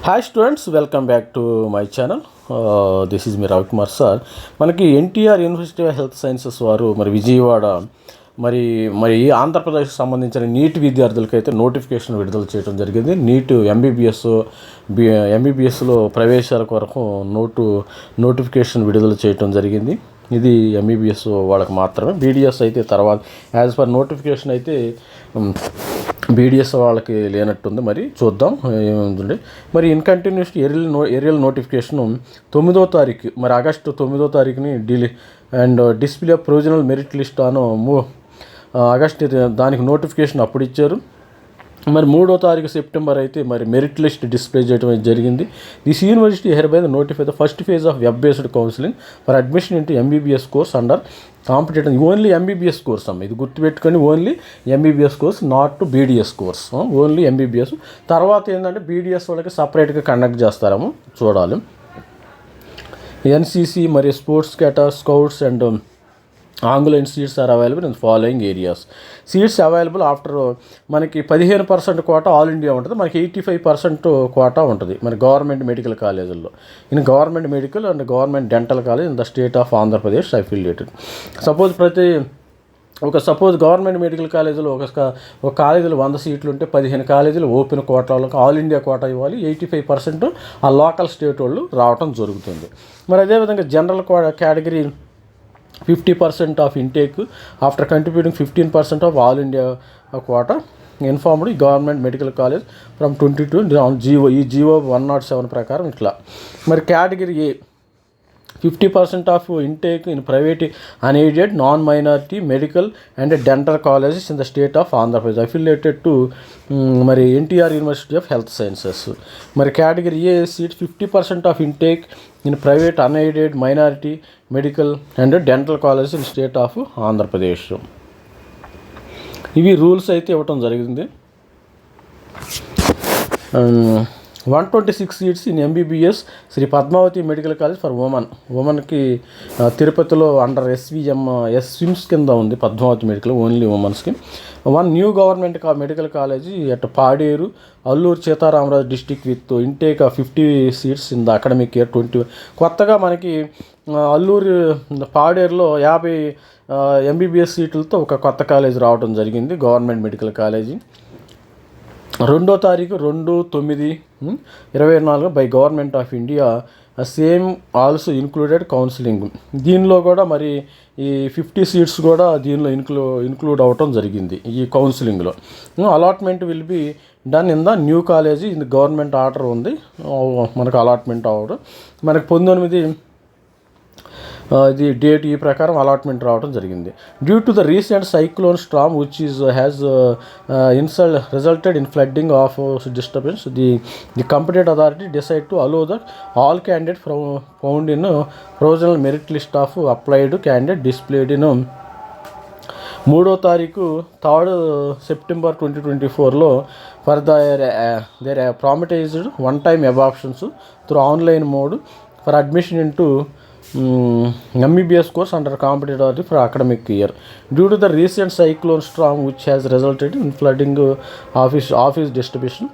Hi students, welcome back to my channel. This is me Ravikumar sir. మనకి NTR university of health sciences వారు విజయవాడ మరి మరి ఆంధ్రప్రదేశ్కి సంబంధించిన నీట్ విద్యార్థులకైతే నోటిఫికేషన్ విడుదల చేయడం జరిగింది. నీట్ ఎంబీబీఎస్లో ప్రవేశాల కొరకు నోటిఫికేషన్ విడుదల చేయడం జరిగింది. ఇది ఎంబీబీఎస్ వాళ్ళకి మాత్రమే. బీడీఎస్ అయితే తర్వాత యాజ్ పర్ నోటిఫికేషన్ అయితే బీడీఎస్ వాళ్ళకి లేనట్టుంది. మరి చూద్దాం ఏముందండి. మరి ఇన్ కంటిన్యూస్ ఏరియల్ నోటిఫికేషన్ 9వ తారీఖు, మరి ఆగస్టు 9వ తారీఖుని display provisional merit list August దానికి నోటిఫికేషన్ అప్పుడు ఇచ్చారు. మరి 3వ తారీఖు సెప్టెంబర్ అయితే మరి మెరిట్ లిస్ట్ డిస్ప్లే చేయడం జరిగింది. This university hair notify the first phase of web based counselling for admission into MBBS course under competitive. Only MBBS course ఇది గుర్తుపెట్టుకొని, only MBBS course, not BDS course, only MBBS. తర్వాత ఏంటంటే BDS వాళ్ళకి సపరేట్గా conduct చేస్తారేమో చూడాలి. NCC మరియు sports కేటా, స్కౌట్స్ అండ్ ఆంగులైన్ seats are available in following areas. Seats available after మనకి 15% కోటా ఆల్ ఇండియా ఉంటుంది. మనకి 85% కోటా ఉంటుంది మన గవర్నమెంట్ మెడికల్ కాలేజీల్లో. In government medical and government dental college in the state of Andhra Pradesh affiliated. Suppose government medical కాలేజీలో ఒక కాలేజీలో 100 సీట్లు ఉంటే 15 కాలేజీలు ఓపెన్ కోటాలకు ఆల్ ఇండియా కోటా ఇవ్వాలి. 85% ఆ లోకల్ స్టేట్ వాళ్ళు రావటం జరుగుతుంది. మరి అదేవిధంగా general category 50% of intake after contributing 15% of all India quota informed government medical college from 22 GO 107 ప్రకారం ఇట్లా. మరి category A 50% of intake in private unaided non minority medical and dental colleges in the state of Andhra Pradesh affiliated to మరి NTR university of health sciences. మరి category A seat 50% of intake in private unaided minority medical and dental colleges in state of Andhra Pradesh. ఇవి rules అయితే ఇవ్వటం జరిగింది. 126 seats in MBBS Shri Padmavati medical college for ఉమెన్కి తిరుపతిలో under SVIMS కింద ఉంది పద్మావతి మెడికల్, ఓన్లీ ఉమెన్స్కి. 1 new government medical college at Paderu Alluri Sitaramaraju district with intake 50 seats in the academic year 20. కొత్తగా మనకి అల్లూరు పాడేరులో 50 ఎంబీబీఎస్ సీట్లతో ఒక కొత్త కాలేజ్ రావడం జరిగింది, గవర్నమెంట్ మెడికల్ కాలేజీ. 2వ తారీఖు 2/9/24 by government of India. Same also included counselling. దీనిలో కూడా మరి ఈ 50 సీట్స్ కూడా దీనిలో ఇన్క్లూడ్ అవ్వటం జరిగింది ఈ కౌన్సిలింగ్లో. Allotment will be done in the new college in the government order ఉంది మనకు అలాట్మెంట్ అవ్వడం. మనకు 19 ఇది డేట్ ఈ ప్రకారం అలాట్మెంట్ రావడం జరిగింది. Due to the recent cyclone storm which has resulted in flooding of disturbance the competent authority decide to allow the all candidate found in provisional merit list of applied candidate displayed in 3వ తారీఖు 3rd September 2024లో for their prioritized one time web options through online mode for admission into MBBS course under competitive for academic year. Due to the recent cyclone storm which has resulted in flooding office distribution.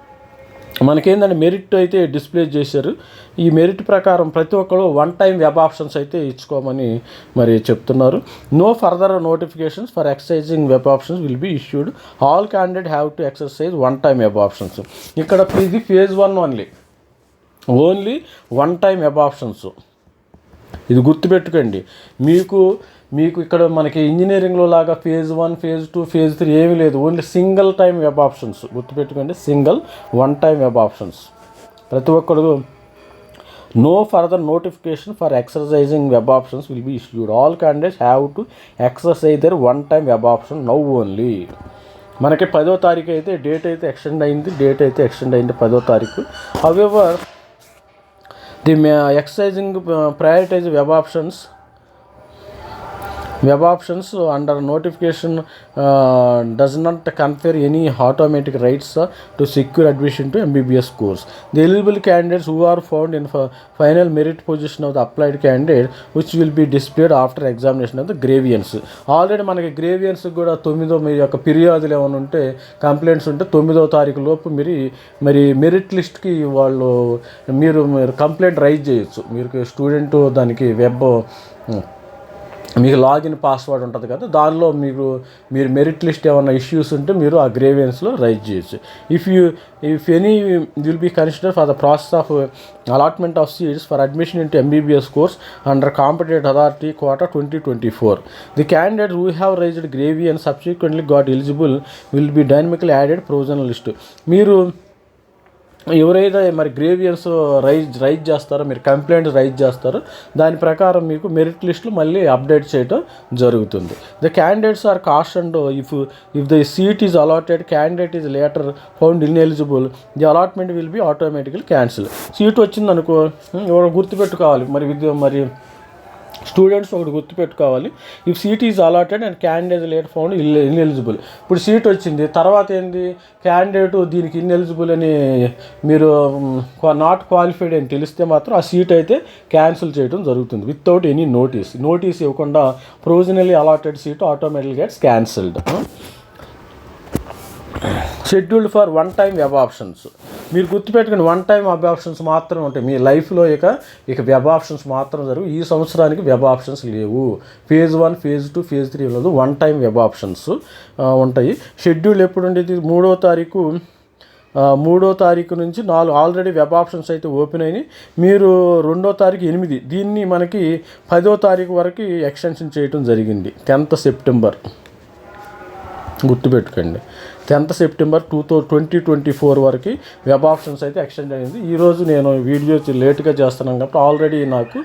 మనకేందంటే merit అయితే display చేశారు. ఈ merit ప్రకారం ప్రతి ఒక్కరు 1 time web options అయితే ఇచ్చుకోమని మరి చెప్తున్నారు. No further notifications for exercising web options will be issued. All candidate have to exercise 1 time web options. ఇక్కడ ఇది phase 1 only 1 time web options. ఇది గుర్తుపెట్టుకోండి. మీకు ఇక్కడ మనకి ఇంజనీరింగ్లో లాగా ఫేజ్ 1, ఫేజ్ 2, ఫేజ్ 3 ఏమీ లేదు. Only single time web options. గుర్తుపెట్టుకోండి, సింగిల్ 1 టైం వెబ్ ఆప్షన్స్. ప్రతి ఒక్కరు no further notification for exercising web options will be issued. All candidates have to exercise their 1 time web option now only. మనకి 10వ తారీఖు అయితే date అయితే extend అయింది. 10వ తారీఖు. However the exercising prioritize web options Web options under notification does not confer any automatic rights to secure admission to MBBS course. The eligible candidates who are found in final merit position of the applied candidate, which will be displayed after examination of the grievance. Already మనకి గ్రేవియన్స్ కూడా 9వ మీ యొక్క ఫిర్యాదులు ఏమైనా ఉంటే complaints ఉంటే 9వ తారీఖు లోపు మరి మెరిట్ లిస్ట్కి మీరు కంప్లైంట్ రైజ్ చేయొచ్చు. మీరు స్టూడెంట్ దానికి మీకు లాగిన్ పాస్వర్డ్ ఉంటుంది కదా, దానిలో మీరు మెరిట్ లిస్ట్ ఏమైనా ఇష్యూస్ ఉంటే మీరు ఆ గ్రేవియన్స్లో రైజ్ చేయొచ్చు. If any will be consider for the process of allotment of seats for admission into MBBS course under competent authority quota 2024. The candidate who have raised grievance subsequently got eligible will be dynamically added provisional list. మీరు ఎవరైతే మరి గ్రేవియన్స్ rise చేస్తారో, మీరు complaint raise చేస్తారో దాని ప్రకారం మీకు merit లిస్టులు మళ్ళీ అప్డేట్ చేయడం జరుగుతుంది. The candidates are cautioned if the seat is allotted candidate is later found ineligible the allotment will be automatically cancel. Seat వచ్చిందనుకో ఎవరో గుర్తుపెట్టుకోవాలి, మరి స్టూడెంట్స్ ఒకటి గుర్తుపెట్టుకోవాలి. If seat is allotted and candidate late found ineligible. ఇప్పుడు seat వచ్చింది, తర్వాత ఏంది క్యాండిడేట్ దీనికి ఇన్ఎలిజిబుల్ అని మీరు నాట్ క్వాలిఫైడ్ అని తెలిస్తే మాత్రం ఆ సీట్ అయితే క్యాన్సిల్ చేయడం జరుగుతుంది వితౌట్ ఎనీ నోటీస్ ఇవ్వకుండా. Provisionally allotted seat automatic gets cancelled. Scheduled for one time web options. మీరు గుర్తుపెట్టుకుని వన్ టైం వెబ్ ఆప్షన్స్ మాత్రమే ఉంటాయి మీ లైఫ్లో. ఇక వెబ్ ఆప్షన్స్ మాత్రం జరుగు. ఈ సంవత్సరానికి వెబ్ ఆప్షన్స్ లేవు. ఫేజ్ 1, ఫేజ్ 2, ఫేజ్ 3 లేదు, వన్ టైం వెబ్ ఆప్షన్స్ ఉంటాయి. షెడ్యూల్ ఎప్పుడు ఉండేది? 3వ తారీఖు నుంచి 4 ఆల్రెడీ వెబ్ ఆప్షన్స్ అయితే ఓపెన్ అయినాయి. మీరు 2వ తారీఖు 8, దీన్ని మనకి 10వ తారీఖు వరకు ఎక్స్టెన్షన్ చేయడం జరిగింది. 10th సెప్టెంబర్ గుర్తుపెట్టుకోండి. 10th సెప్టెంబర్ 2024 వరకు వెబ్ ఆప్షన్స్ అయితే ఎక్స్టెండ్ అయింది. ఈరోజు నేను వీడియో లేట్గా చేస్తున్నాను కాబట్టి ఆల్రెడీ నాకు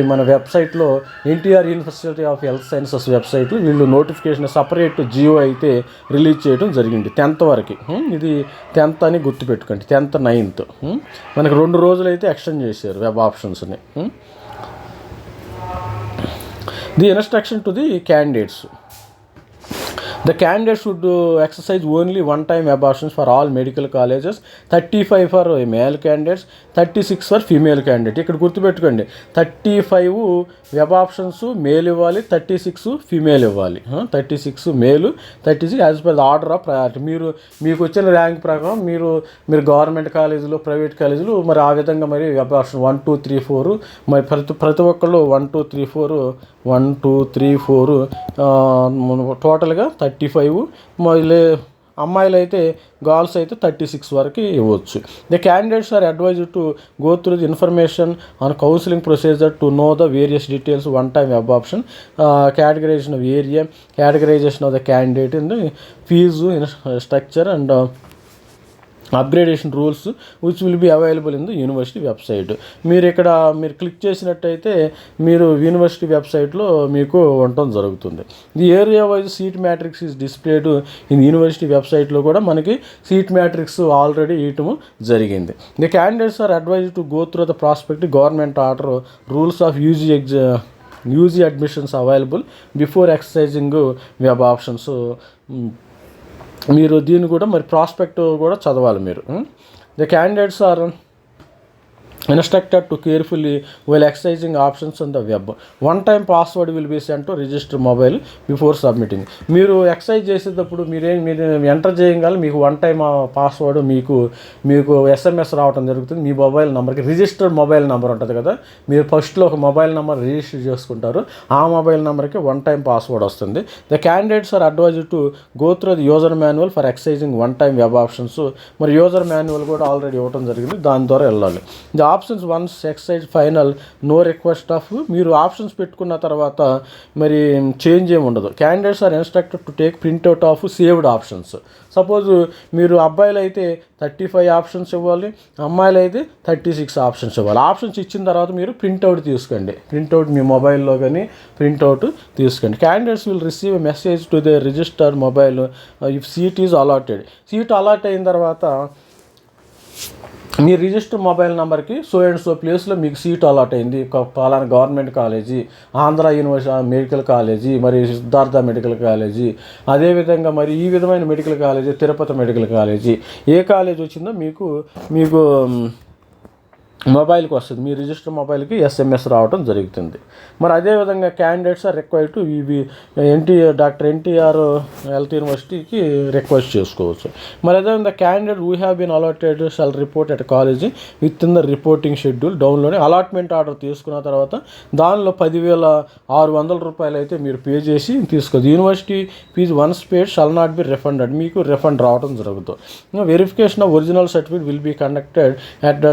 మన వెబ్సైట్లో NTR university of health sciences వెబ్సైట్లో వీళ్ళు నోటిఫికేషన్ సపరేట్ జియో అయితే రిలీజ్ చేయడం జరిగింది 10th వరకు. ఇది 10th అని గుర్తుపెట్టుకోండి. 10th 9th మనకు 2 రోజులు అయితే ఎక్స్టెండ్ చేశారు వెబ్ ఆప్షన్స్ని. The instruction to the candidates. The candidate should exercise only one-time web options for all medical colleges, 35 for male candidates, 36 for female candidate. ఇక్కడ గుర్తుపెట్టుకోండి, 35 వెబ్ ఆప్షన్స్ మేల్ ఇవ్వాలి, 36 ఫీమేల్ ఇవ్వాలి. 36 మేలు, 36 as per the order of priority. మీకు వచ్చిన rank ప్రకారం మీరు government కాలేజీలో, ప్రైవేట్ కాలేజీలు మరి ఆ విధంగా మరి వెబ్ ఆప్షన్ 1, 2, 3, 4 మరి ప్రతి ఒక్కళ్ళు 1, 2, 3, 4 టోటల్గా 35. మళ్ళీ అమ్మాయిలు అయితే గర్ల్స్ అయితే 36 వరకు ఇవ్వచ్చు. The candidates are advised to go through the information on counselling procedure to know the various details one time web option, categorization of area, categorization of the candidate in the fees structure and upgradation rules which will be available in the university website. మీరు click చేసినట్టయితే మీరు university వెబ్సైట్లో మీకు ఉండటం జరుగుతుంది. The area wise seat matrix is displayed in university వెబ్సైట్లో కూడా మనకి సీట్ మ్యాట్రిక్స్ ఆల్రెడీ ఇవ్వటం జరిగింది. The candidates are advised to go through the prospect government order rules of UG admissions available before exercising web options. మీరు దీన్ని కూడా మరి prospect కూడా చదవాలి మీరు. ద candidates are instructed to carefully while exercising options on the web. One time password will be sent to register mobile before submitting. మీరు exercise చేసేటప్పుడు మీరు ఎంటర్ చేయగల మీకు వన్ టైం పాస్వర్డ్ మీకు SMS రావడం జరుగుతుంది. మీ మొబైల్ నెంబర్కి రిజిస్టర్డ్ మొబైల్ నెంబర్ ఉంటుంది కదా, మీరు ఫస్ట్లో ఒక మొబైల్ నెంబర్ రిజిస్టర్ చేసుకుంటారు, ఆ మొబైల్ నెంబర్కి వన్ టైం పాస్వర్డ్ వస్తుంది. The candidates are advised to go through the user manual for exercising one time web options. మరి యూజర్ మాన్యువల్ కూడా ఆల్రెడీ ఇవ్వడం జరిగింది, దాని ద్వారా వెళ్ళాలి. The options once excise final no request of. మీరు ఆప్షన్స్ పెట్టుకున్న తర్వాత మరి చేంజ్ ఏమి ఉండదు. Candidates are instructed to take printout of saved options. Suppose మీరు అబ్బాయిలు అయితే 35 ఆప్షన్స్ ఇవ్వాలి, అమ్మాయిలు అయితే 36 ఆప్షన్స్ ఇవ్వాలి. ఆప్షన్స్ ఇచ్చిన తర్వాత మీరు ప్రింట్అవుట్ తీసుకోండి, ప్రింట్అవుట్ మీ మొబైల్లో కానీ ప్రింట్అవుట్ తీసుకోండి. Candidates will receive a message to the registered mobile if seat is allotted. Seat allot అయిన తర్వాత మీ రిజిస్టర్ మొబైల్ నెంబర్కి సో అండ్ సో ప్లేస్లో మీకు సీట్ అలాట్ అయింది, పలానా government college, Andhra university medical college, మరి సిద్ధార్థ మెడికల్ కాలేజీ, అదేవిధంగా మరి ఈ విధమైన medical college, Tirupati medical college, ఏ కాలేజీ వచ్చిందో మీకు మొబైల్కి వస్తుంది, మీ రిజిస్టర్ మొబైల్కి SMS రావడం జరుగుతుంది. మరి అదేవిధంగా candidates are required to doctor NTR health యూనివర్సిటీకి రిక్వెస్ట్ చేసుకోవచ్చు. మరి అదేవిధంగా candidate we have been allotted shall report at college with in the reporting schedule డౌన్లోనే. అలాట్మెంట్ ఆర్డర్ తీసుకున్న తర్వాత దానిలో 10,600 రూపాయలు అయితే మీరు పే చేసి తీసుకోవచ్చు. University fees once paid shall not be refunded, మీకు రిఫండ్ రావడం జరుగుతుంది. Verification of original certificate will be conducted at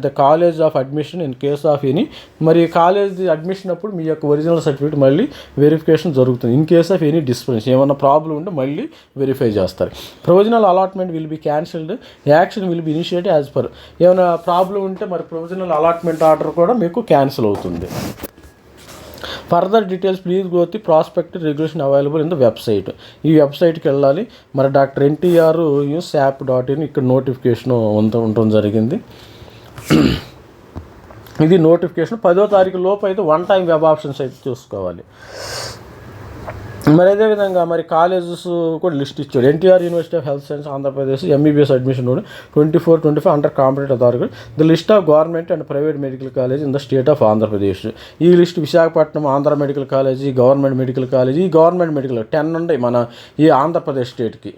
the college of admission in case of any. మరి కాలేజ్ అడ్మిషన్ అప్పుడు మీ యొక్క ఒరిజినల్ సర్టిఫికేట్ మళ్ళీ వెరిఫికేషన్ జరుగుతుంది. In case of any disturbance, ఏమన్నా ప్రాబ్లం ఉంటే మళ్ళీ వెరిఫై చేస్తారు. Provisional allotment will be cancelled, action will be initiated as per. ఏమైనా ప్రాబ్లం ఉంటే మరి ప్రొవిజనల్ అలాట్మెంట్ ఆర్డర్ కూడా మీకు క్యాన్సిల్ అవుతుంది. Further details please go the prospect regulation available in the website. ఈ వెబ్సైట్కి వెళ్ళాలి. మరి డాక్టర్ ఎన్టీఆర్ USAP.in ఇక్కడ నోటిఫికేషన్ ఉండటం జరిగింది. ఇది నోటిఫికేషన్ 10వ తారీఖు లోపు అయితే 1 టైం వెబ్ ఆప్షన్స్ అయితే చూసుకోవాలి. మరి అదేవిధంగా మరి కాలేజెస్ కూడా లిస్ట్ ఇచ్చాడు. NTR university of health science Andhra Pradesh MBBS admission 24-25 under competitive authority the list of government and private medical college in the state of Andhra Pradesh. ఈ list Visakhapatnam Andhra medical college, government medical college, ఈ government medical 10 ఉన్నాయి మన ఈ ఆంధ్రప్రదేశ్ స్టేట్కి.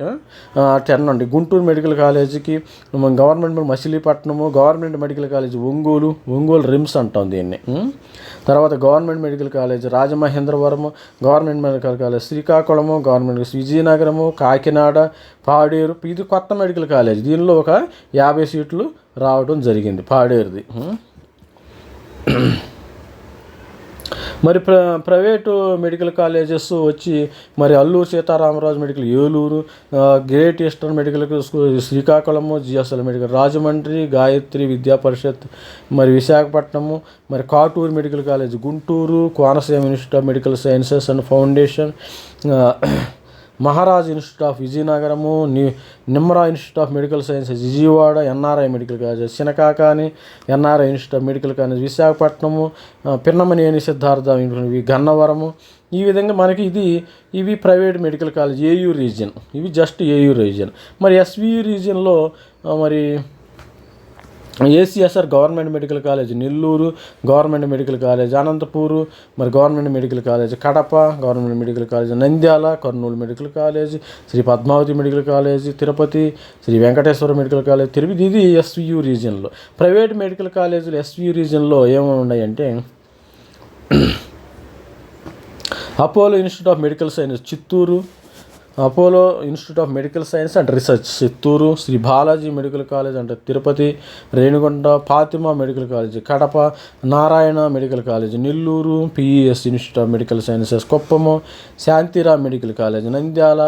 10 ఉన్నాయి. Guntur medical కాలేజీకి government Machilipatnam, government medical college Ongole RIMS అంటాం దీన్ని. తర్వాత government medical college Rajamahendravaram, government medical college Srikakulam, government Vizianagaram, Kakinada, Paderu. ఇది కొత్త మెడికల్ కాలేజ్. దీనిలో ఒక 50 సీట్లు రావడం జరిగింది పాడేరుది. మరి ప్రైవేటు మెడికల్ కాలేజెస్ వచ్చి మరి Alluri Sitaramaraju medical Eluru, great eastern medical school Srikakulam, GSL medical Rajahmundry, Gayatri Vidya Parishad మరి విశాఖపట్నము, మరి Katuri medical college Guntur, Konaseema institute of medical sciences and foundation, Maharaj institute of Vizianagaram, Nimra institute of medical sciences Vijayawada, NRI medical college Chinakakani, NRI institute of medical college Visakhapatnam, Pinnamaneni Siddhartha Gannavaram. ఈ విధంగా మనకి ఇవి private medical college AU region. ఇవి just AU region. మరి SVU రీజియన్లో మరి ACSR government medical college Nellore, government medical college Anantapur, మరి government medical college Kadapa, government medical college Nandyal, Kurnool medical college, Shri Padmavati medical college Tirupati, Shri Venkateswara medical college Tirupati. ఇది SVU రీజియన్లో. ప్రైవేట్ మెడికల్ కాలేజీలు SVU రీజియన్లో ఏమేమి ఉన్నాయంటే Apollo institute of medical science Chittoor, Apollo institute of medical science and research Chittoor, Shri Balaji medical college అంటే Tirupati, Renigunta, Fatima medical college Kadapa, Narayana medical college Nellore, PES institute of medical sciences Kuppam, Shantiram medical college Nandyal,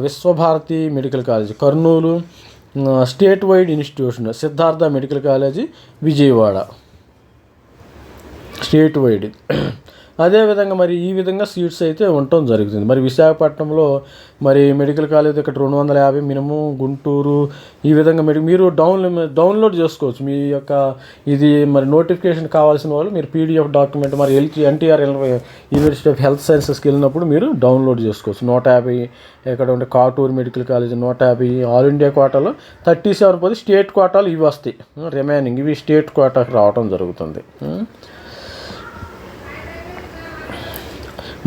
Vishwabharati medical college Kurnool, state wide institution Siddhartha medical college Vijayawada state wide. అదేవిధంగా మరి ఈ విధంగా seats అయితే ఉండటం జరుగుతుంది. మరి విశాఖపట్నంలో మరి మెడికల్ కాలేజ్ ఇక్కడ 250 మినిమం, గుంటూరు ఈ విధంగా మీరు డౌన్లోడ్ చేసుకోవచ్చు. మీ యొక్క ఇది మరి నోటిఫికేషన్ కావాల్సిన వాళ్ళు మీరు PDF డాక్యుమెంట్ మరి ఎన్టీఆర్ యూనివర్సిటీ ఆఫ్ హెల్త్ సైన్సెస్కి వెళ్ళినప్పుడు మీరు డౌన్లోడ్ చేసుకోవచ్చు. 150 ఎక్కడ ఉంటే Katuru medical college 150, all India కోటాలో 37 పోతే స్టేట్ కోటాలు ఇవి వస్తాయి. రిమైనింగ్ ఇవి స్టేట్ కోటాకి రావడం జరుగుతుంది.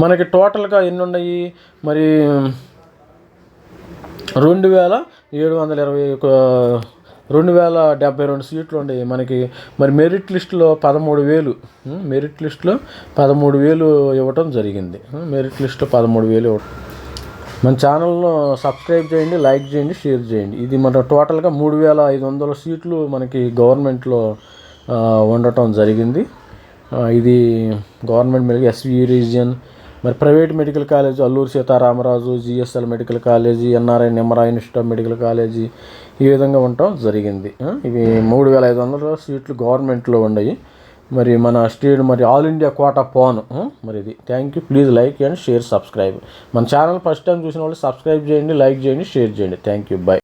మనకి టోటల్గా ఎన్ని ఉన్నాయి మరి 2,722 సీట్లు ఉన్నాయి మనకి. మరి మెరిట్ లిస్టులో 13,000 ఇవ్వటం జరిగింది. మెరిట్ లిస్టులో 13,000 ఇవ్వటం. మన ఛానల్ను సబ్స్క్రైబ్ చేయండి, లైక్ చేయండి, షేర్ చేయండి. ఇది మన టోటల్గా 3,500 సీట్లు మనకి గవర్నమెంట్లో ఉండటం జరిగింది. ఇది గవర్నమెంట్ మెడికల్ SVU రీజియన్. మరి private medical college Alluri Sitaramaraju, GSL medical college, NRI Nimra institute of medical college ఈ విధంగా ఉండటం జరిగింది. ఇవి 3,500 సీట్లు గవర్నమెంట్లో ఉన్నాయి. మరి మన స్టేట్ మరి ఆల్ ఇండియా కోటా పోను మరి ఇది. Thank you. Please like and share subscribe. మన ఛానల్ ఫస్ట్ టైం చూసిన వాళ్ళు సబ్స్క్రైబ్ చేయండి, లైక్ చేయండి, షేర్ చేయండి. Thank you. బై.